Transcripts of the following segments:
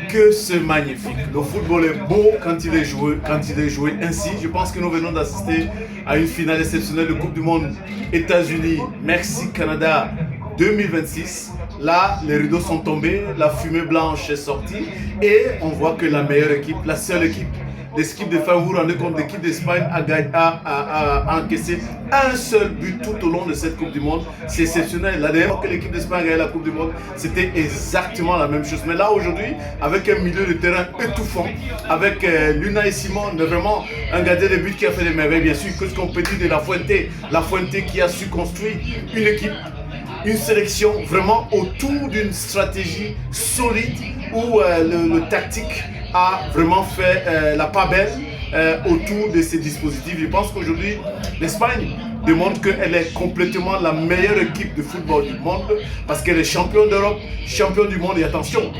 Que c'est magnifique. Le football est beau quand il est joué ainsi. Je pense que nous venons d'assister à une finale exceptionnelle de Coupe du Monde États-Unis, Mexique, Canada 2026. Là, les rideaux sont tombés, la fumée blanche est sortie et on voit que la meilleure équipe, la seule équipe, l'équipe de France, vous vous rendez compte, l'équipe d'Espagne a encaissé un seul but tout au long de cette Coupe du Monde. C'est exceptionnel. La dernière fois que l'équipe d'Espagne a gagné la Coupe du Monde, c'était exactement la même chose. Mais là, aujourd'hui, avec un milieu de terrain étouffant, avec Unai Simon, vraiment un gardien de but qui a fait des merveilles, bien sûr, que ce qu'on peut dire de La Fuente qui a su construire une équipe, une sélection vraiment autour d'une stratégie solide où le tactique a vraiment fait la part belle autour de ces dispositifs. Je pense qu'aujourd'hui, l'Espagne démontre qu'elle est complètement la meilleure équipe de football du monde parce qu'elle est championne d'Europe, championne du monde. Et attention,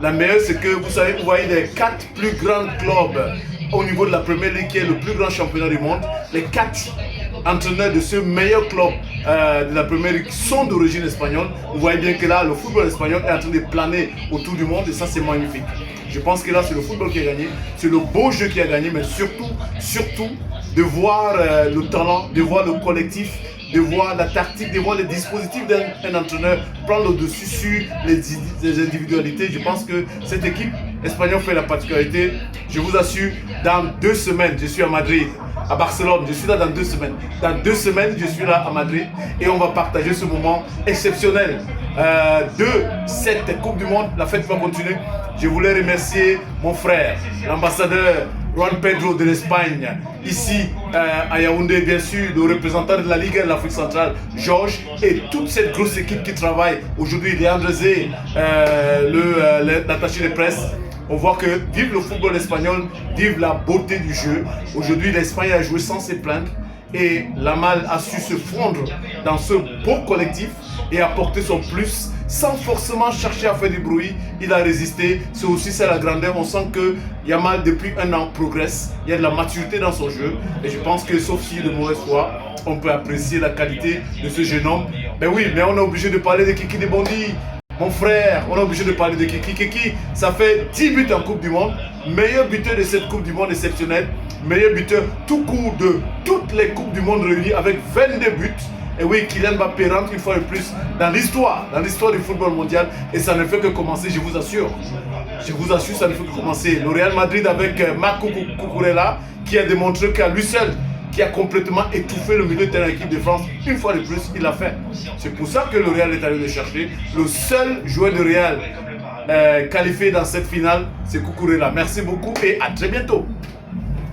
la meilleure, c'est que vous savez, vous voyez les 4 plus grands clubs au niveau de la Premier League qui est le plus grand championnat du monde. Les 4 entraîneurs de ce meilleur club de la Première Ligue sont d'origine espagnole. Vous voyez bien que là, le football espagnol est en train de planer autour du monde et ça, c'est magnifique. Je pense que là, c'est le football qui a gagné, c'est le beau jeu qui a gagné, mais surtout, de voir le talent, de voir le collectif, de voir la tactique, de voir les dispositifs d'un entraîneur prendre le dessus sur les individualités. Je pense que cette équipe espagnole fait la particularité. Je vous assure, dans 2 semaines, je suis à Madrid, à Barcelone. Je suis là dans 2 semaines. Dans 2 semaines, je suis là à Madrid et on va partager ce moment exceptionnel de cette Coupe du Monde. La fête va continuer. Je voulais remercier mon frère, l'ambassadeur Juan Pedro de l'Espagne, ici à Yaoundé, bien sûr, le représentant de la Ligue de l'Afrique centrale, Georges, et toute cette grosse équipe qui travaille aujourd'hui, Leandre Zé, l'attaché de presse. On voit que vive le football espagnol, vive la beauté du jeu. Aujourd'hui, l'Espagne a joué sans se plaindre et Yamal a su se fondre dans ce beau collectif et apporter son plus sans forcément chercher à faire du bruit. Il a résisté, c'est aussi ça la grandeur. On sent que Yamal depuis 1 an progresse, il y a de la maturité dans son jeu et je pense que sauf s'il est de mauvaise foi, on peut apprécier la qualité de ce jeune homme. Mais oui, mais on est obligé de parler de Kiki de Bondy. Mon frère, on est obligé de parler de Kiki. Kiki, ça fait 10 buts en Coupe du Monde, meilleur buteur de cette Coupe du Monde exceptionnelle, meilleur buteur tout court de toutes les Coupes du Monde réunies avec 22 buts. Et oui, Kylian Mbappé rentre une fois de plus dans l'histoire du football mondial et ça ne fait que commencer, je vous assure. Je vous assure, ça ne fait que commencer. Le Real Madrid avec Marc Cucurella qui a démontré qu'à lui seul, qui a complètement étouffé le milieu de terrain de l'équipe de France. Une fois de plus, il l'a fait. C'est pour ça que le Real est allé le chercher. Le seul joueur de Real qualifié dans cette finale, c'est Cucurella. Merci beaucoup et à très bientôt.